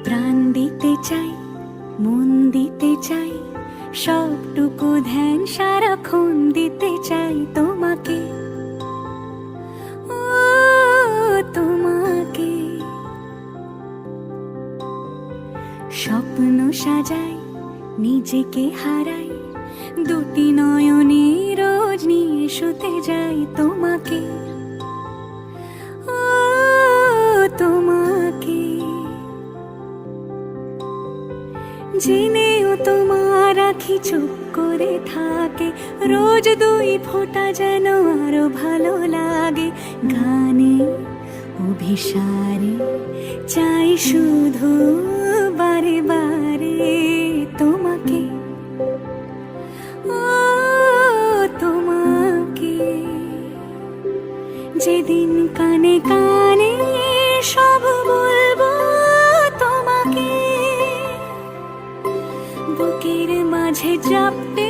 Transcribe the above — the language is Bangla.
প্রাণ দিতে চাই, মন দিতে চাই, সবটুকু ধ্যান সারাক্ষণ দিতে চাই তোমাকে, ও তোমাকে। স্বপ্ন সাজাই, নিজেকে হারাই, দুটি নয়নে রোজ নিয়ে শুতে যাই তোমাকে, ও তোমাকে। জেনেও তোমার আখি চুপ করে থাকে, রোজ দুই ফোঁটা যেন আরো ভালো লাগে। গানে অভিসারে চাই শুধু বারে বারে তোমাকে, ও তোমাকে। যেদিন কানে কানে সব বলবো তোমাকে, বুকের মাঝে চাপতে